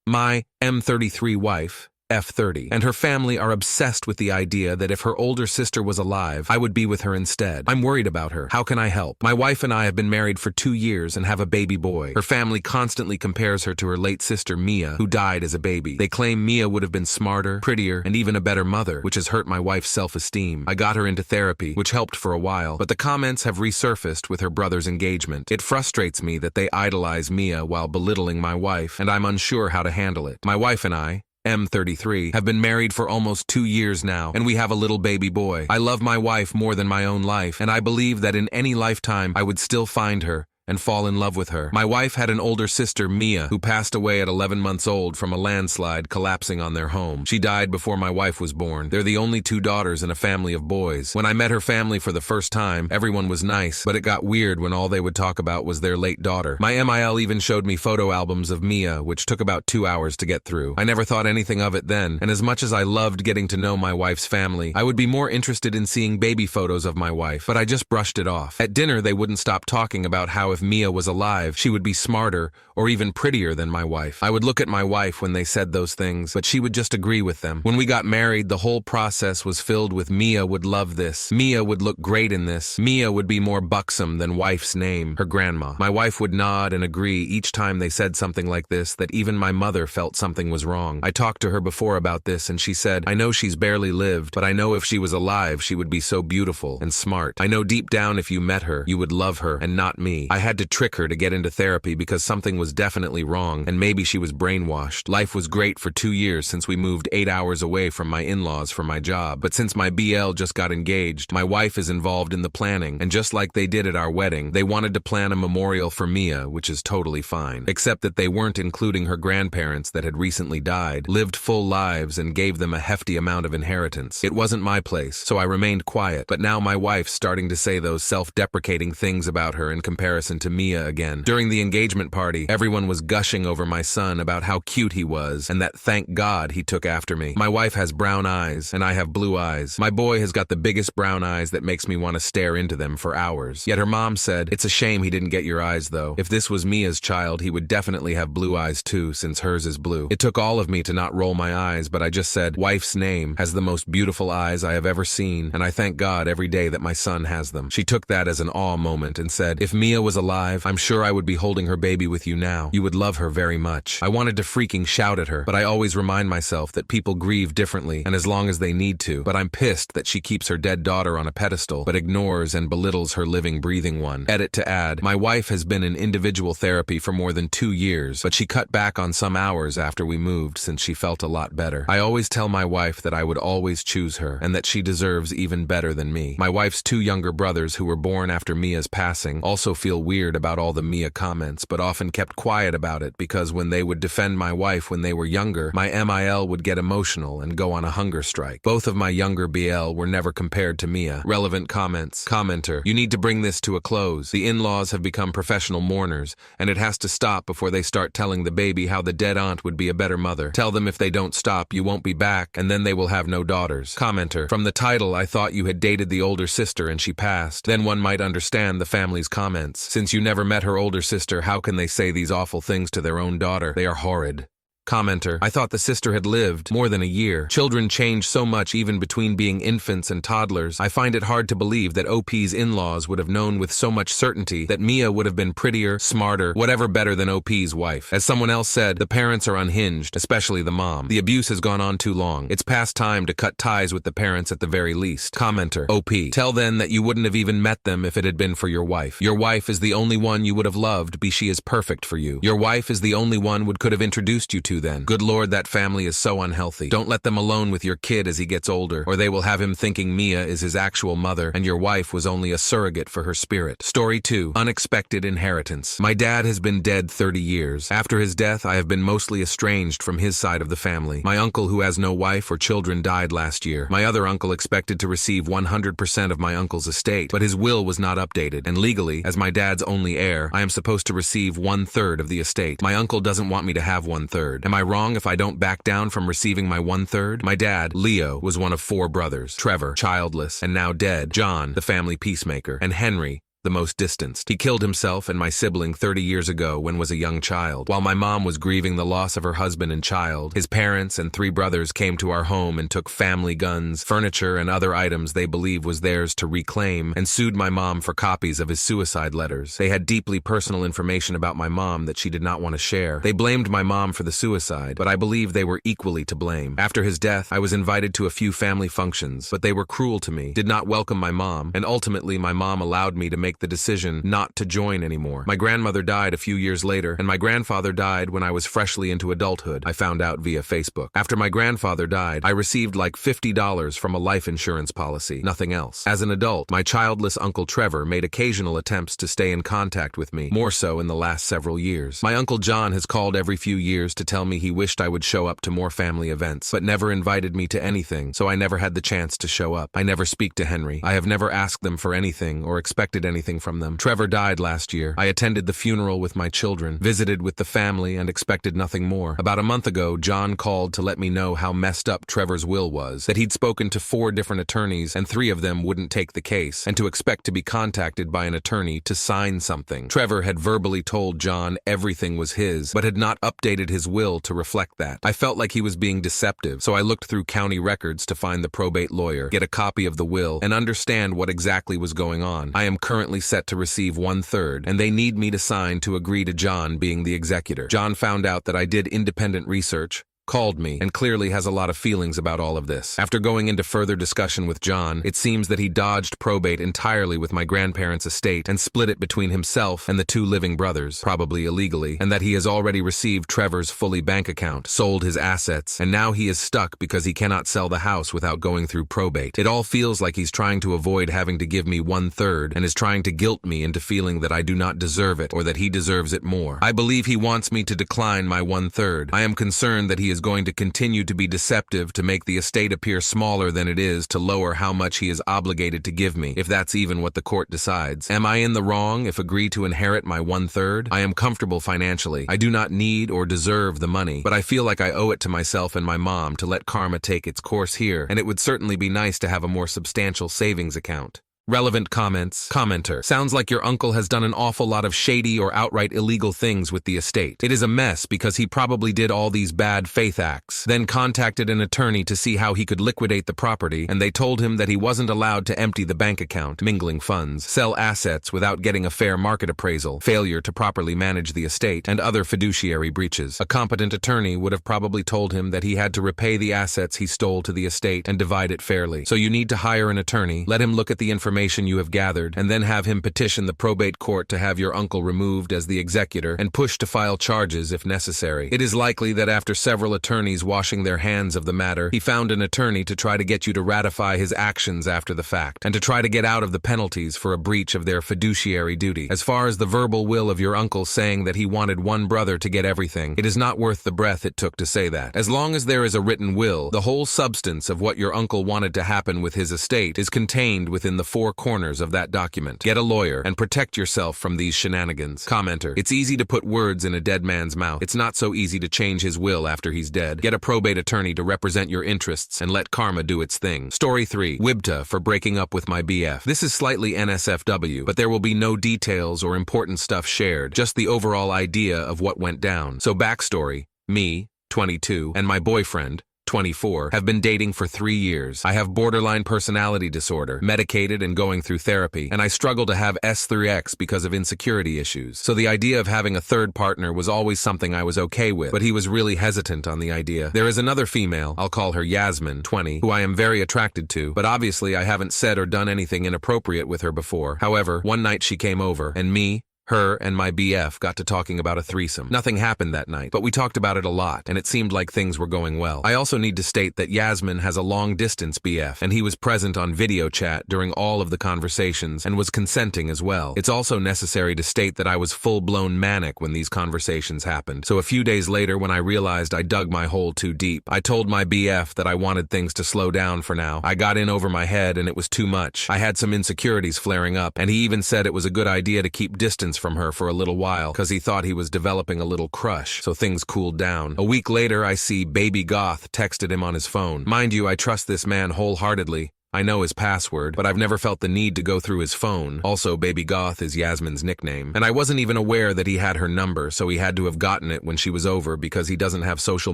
My M33 wife, F30, and her family are obsessed with the idea that if her older sister was alive, I would be with her instead. I'm worried about her. How can I help? My wife and I have been married for 2 years and have a baby boy. Her family constantly compares her to her late sister Mia, who died as a baby. They claim Mia would have been smarter, prettier, and even a better mother, which has hurt my wife's self-esteem. I got her into therapy, which helped for a while, but the comments have resurfaced with her brother's engagement. It frustrates me that they idolize Mia while belittling my wife, and I'm unsure how to handle it. My wife and I, M33, have been married for almost 2 years now, and we have a little baby boy. I love my wife more than my own life, and I believe that in any lifetime I would still find her and fall in love with her. My wife had an older sister, Mia, who passed away at 11 months old from a landslide collapsing on their home. She died before my wife was born. They're the only 2 daughters in a family of boys. When I met her family for the first time, everyone was nice, but it got weird when all they would talk about was their late daughter. My MIL even showed me photo albums of Mia, which took about 2 hours to get through. I never thought anything of it then, and as much as I loved getting to know my wife's family, I would be more interested in seeing baby photos of my wife, but I just brushed it off. At dinner, they wouldn't stop talking about how if Mia was alive, she would be smarter or even prettier than my wife. I would look at my wife when they said those things, but she would just agree with them. When we got married, the whole process was filled with Mia would love this. Mia would look great in this. Mia would be more buxom than wife's name, her grandma. My wife would nod and agree each time they said something like this, that even my mother felt something was wrong. I talked to her before about this and she said, I know she's barely lived, but I know if she was alive, she would be so beautiful and smart. I know deep down if you met her, you would love her and not me. I had to trick her to get into therapy because something was definitely wrong and maybe she was brainwashed. Life was great for 2 years since we moved 8 hours away from my in-laws for my job, but since my BL just got engaged, my wife is involved in the planning, and just like they did at our wedding, they wanted to plan a memorial for Mia, which is totally fine, except that they weren't including her grandparents that had recently died, lived full lives, and gave them a hefty amount of inheritance. It wasn't my place, so I remained quiet, but now my wife's starting to say those self-deprecating things about her in comparison to Mia again. During the engagement party, everyone was gushing over my son about how cute he was and that thank God he took after me. My wife has brown eyes and I have blue eyes. My boy has got the biggest brown eyes that makes me want to stare into them for hours. Yet her mom said, it's a shame he didn't get your eyes though. If this was Mia's child, he would definitely have blue eyes too, since hers is blue. It took all of me to not roll my eyes, but I just said, wife's name has the most beautiful eyes I have ever seen, and I thank God every day that my son has them. She took that as an awe moment and said, if Mia was alive, I'm sure I would be holding her baby with you now. You would love her very much. I wanted to freaking shout at her, but I always remind myself that people grieve differently and as long as they need to. But I'm pissed that she keeps her dead daughter on a pedestal, but ignores and belittles her living, breathing one. Edit to add, my wife has been in individual therapy for more than 2 years, but she cut back on some hours after we moved since she felt a lot better. I always tell my wife that I would always choose her and that she deserves even better than me. My wife's 2 younger brothers who were born after Mia's passing also feel weird about all the Mia comments, but often kept quiet about it because when they would defend my wife when they were younger, my MIL would get emotional and go on a hunger strike. Both of my younger BL were never compared to Mia. Relevant comments. Commenter, you need to bring this to a close. The in-laws have become professional mourners, and it has to stop before they start telling the baby how the dead aunt would be a better mother. Tell them if they don't stop, you won't be back, and then they will have no daughters. Commenter, from the title, I thought you had dated the older sister and she passed. Then one might understand the family's comments. Since you never met her older sister, how can they say these awful things to their own daughter? They are horrid. Commenter, I thought the sister had lived more than a year. Children change so much even between being infants and toddlers. I find it hard to believe that OP's in-laws would have known with so much certainty that Mia would have been prettier, smarter, whatever better than OP's wife. As someone else said, the parents are unhinged, especially the mom. The abuse has gone on too long. It's past time to cut ties with the parents at the very least. Commenter, OP, tell them that you wouldn't have even met them if it had been for your wife. Your wife is the only one you would have loved, be she is perfect for you. Your wife is the only one would could have introduced you to then. Good Lord, that family is so unhealthy. Don't let them alone with your kid as he gets older, or they will have him thinking Mia is his actual mother and your wife was only a surrogate for her spirit. Story 2. Unexpected inheritance. My dad has been dead 30 years. After his death, I have been mostly estranged from his side of the family. My uncle, who has no wife or children, died last year. My other uncle expected to receive 100% of my uncle's estate, but his will was not updated, and legally, as my dad's only heir, I am supposed to receive 1/3 of the estate. My uncle doesn't want me to have 1/3. Am I wrong if I don't back down from receiving my 1/3? My dad, Leo, was one of 4 brothers. Trevor, childless and now dead, John, the family peacemaker, and Henry, the most distanced. He killed himself and my sibling 30 years ago when was a young child. While my mom was grieving the loss of her husband and child, his parents and 3 brothers came to our home and took family guns, furniture, and other items they believe was theirs to reclaim, and sued my mom for copies of his suicide letters. They had deeply personal information about my mom that she did not want to share. They blamed my mom for the suicide, but I believe they were equally to blame. After his death, I was invited to a few family functions, but they were cruel to me, did not welcome my mom, and ultimately my mom allowed me to make the decision not to join anymore. My grandmother died a few years later, and my grandfather died when I was freshly into adulthood. I found out via Facebook. After my grandfather died, I received like $50 from a life insurance policy, nothing else. As an adult, my childless Uncle Trevor made occasional attempts to stay in contact with me, more so in the last several years. My Uncle John has called every few years to tell me he wished I would show up to more family events, but never invited me to anything, so I never had the chance to show up. I never speak to Henry. I have never asked them for anything or expected anything from them. Trevor died last year. I attended the funeral with my children, visited with the family, and expected nothing more. About a month ago, John called to let me know how messed up Trevor's will was, that he'd spoken to 4 different attorneys and 3 of them wouldn't take the case, and to expect to be contacted by an attorney to sign something. Trevor had verbally told John everything was his, but had not updated his will to reflect that. I felt like he was being deceptive, so I looked through county records to find the probate lawyer, get a copy of the will, and understand what exactly was going on. I am currently set to receive 1/3, and they need me to sign to agree to John being the executor. John found out that I did independent research, called me, and clearly has a lot of feelings about all of this. After going into further discussion with John, it seems that he dodged probate entirely with my grandparents' estate and split it between himself and the 2 living brothers, probably illegally, and that he has already received Trevor's fully bank account, sold his assets, and now he is stuck because he cannot sell the house without going through probate. It all feels like he's trying to avoid having to give me 1/3 and is trying to guilt me into feeling that I do not deserve it or that he deserves it more. I believe he wants me to decline my 1/3. I am concerned that he is going to continue to be deceptive to make the estate appear smaller than it is to lower how much he is obligated to give me, if that's even what the court decides. Am I in the wrong if agree to inherit my 1/3? I am comfortable financially. I do not need or deserve the money, but I feel like I owe it to myself and my mom to let karma take its course here, and it would certainly be nice to have a more substantial savings account. Relevant comments. Commenter. Sounds like your uncle has done an awful lot of shady or outright illegal things with the estate. It is a mess because he probably did all these bad faith acts, then contacted an attorney to see how he could liquidate the property, and they told him that he wasn't allowed to empty the bank account, mingling funds, sell assets without getting a fair market appraisal, failure to properly manage the estate, and other fiduciary breaches. A competent attorney would have probably told him that he had to repay the assets he stole to the estate and divide it fairly. So you need to hire an attorney, let him look at the information you have gathered, and then have him petition the probate court to have your uncle removed as the executor and push to file charges if necessary. It is likely that after several attorneys washing their hands of the matter, he found an attorney to try to get you to ratify his actions after the fact, and to try to get out of the penalties for a breach of their fiduciary duty. As far as the verbal will of your uncle saying that he wanted 1 brother to get everything, it is not worth the breath it took to say that. As long as there is a written will, the whole substance of what your uncle wanted to happen with his estate is contained within the 4 corners of that document. Get a lawyer and protect yourself from these shenanigans. Commenter. It's easy to put words in a dead man's mouth. It's not so easy to change his will after he's dead. Get a probate attorney to represent your interests and let karma do its thing. Story 3. Wibta for breaking up with my BF. This is slightly NSFW, but there will be no details or important stuff shared, just the overall idea of what went down. So backstory. Me, 22, and my boyfriend, 24, have been dating for 3 years. I have borderline personality disorder, medicated and going through therapy, and I struggle to have S3X because of insecurity issues. So the idea of having a third partner was always something I was okay with, but he was really hesitant on the idea. There is another female, I'll call her Yasmin, 20, who I am very attracted to, but obviously I haven't said or done anything inappropriate with her before. However, one night she came over, and me, her, and my BF got to talking about a threesome. Nothing happened that night, but we talked about it a lot, and it seemed like things were going well. I also need to state that Yasmin has a long-distance BF, and he was present on video chat during all of the conversations and was consenting as well. It's also necessary to state that I was full-blown manic when these conversations happened, so a few days later when I realized I dug my hole too deep, I told my BF that I wanted things to slow down for now. I got in over my head and it was too much. I had some insecurities flaring up, and he even said it was a good idea to keep distance from her for a little while because he thought he was developing a little crush, so things cooled down. A week later, I see Baby Goth texted him on his phone. Mind you, I trust this man wholeheartedly. I know his password, but I've never felt the need to go through his phone. Also, Baby Goth is Yasmin's nickname. And I wasn't even aware that he had her number, so he had to have gotten it when she was over because he doesn't have social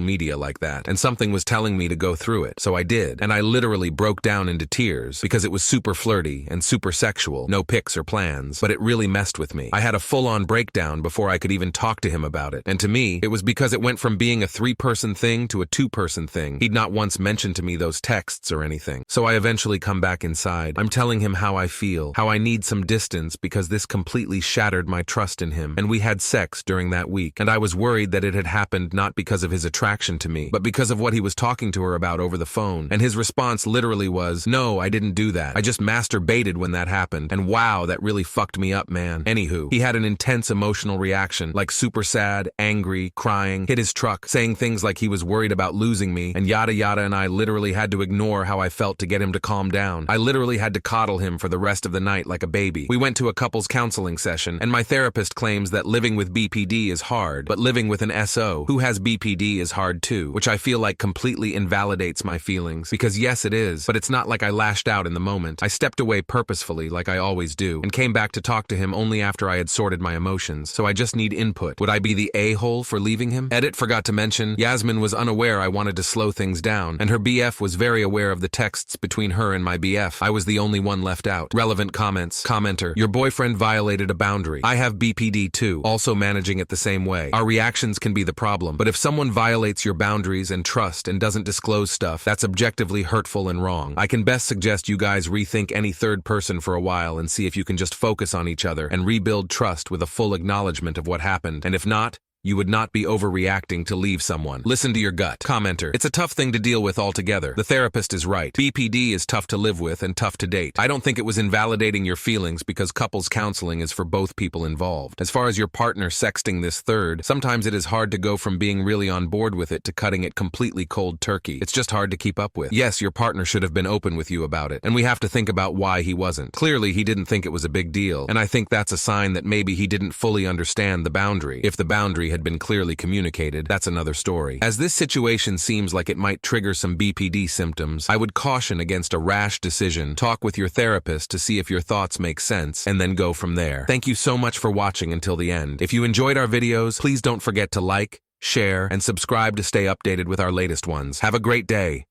media like that. And something was telling me to go through it, so I did. And I literally broke down into tears because it was super flirty and super sexual, no pics or plans, but it really messed with me. I had a full-on breakdown before I could even talk to him about it. And to me, it was because it went from being a 3-person thing to a 2-person thing. He'd not once mentioned to me those texts or anything. So I eventually come back inside. I'm telling him how I feel, how I need some distance because this completely shattered my trust in him. And we had sex during that week. And I was worried that it had happened not because of his attraction to me, but because of what he was talking to her about over the phone. And his response literally was, "No, I didn't do that. I just masturbated when that happened." And wow, that really fucked me up, man. Anywho, he had an intense emotional reaction, like super sad, angry, crying, hit his truck, saying things like he was worried about losing me, and yada yada, and I literally had to ignore how I felt to get him to calm down. I literally had to coddle him for the rest of the night like a baby. We went to a couples counseling session, and my therapist claims that living with BPD is hard, but living with an SO who has BPD is hard too, which I feel like completely invalidates my feelings, because yes, it is, but it's not like I lashed out in the moment. I stepped away purposefully, like I always do, and came back to talk to him only after I had sorted my emotions, so I just need input. Would I be the a-hole for leaving him? Edit forgot to mention, Yasmin was unaware I wanted to slow things down, and her BF was very aware of the texts between her and my BF. I was the only one left out. Relevant comments. Commenter, your boyfriend violated a boundary. I have BPD too, also managing it the same way. Our reactions can be the problem, but if someone violates your boundaries and trust and doesn't disclose stuff, that's objectively hurtful and wrong. I can best suggest you guys rethink any third person for a while and see if you can just focus on each other and rebuild trust with a full acknowledgement of what happened. And if not, you would not be overreacting to leave someone. Listen to your gut. Commenter, it's a tough thing to deal with altogether. The therapist is right. BPD is tough to live with and tough to date. I don't think it was invalidating your feelings because couples counseling is for both people involved. As far as your partner sexting this third, sometimes it is hard to go from being really on board with it to cutting it completely cold turkey. It's just hard to keep up with. Yes, your partner should have been open with you about it, and we have to think about why he wasn't. Clearly, he didn't think it was a big deal, and I think that's a sign that maybe he didn't fully understand the boundary. If the boundary had been clearly communicated, that's another story. As this situation seems like it might trigger some BPD symptoms, I would caution against a rash decision. Talk with your therapist to see if your thoughts make sense, and then go from there. Thank you so much for watching until the end. If you enjoyed our videos, please don't forget to like, share, and subscribe to stay updated with our latest ones. Have a great day.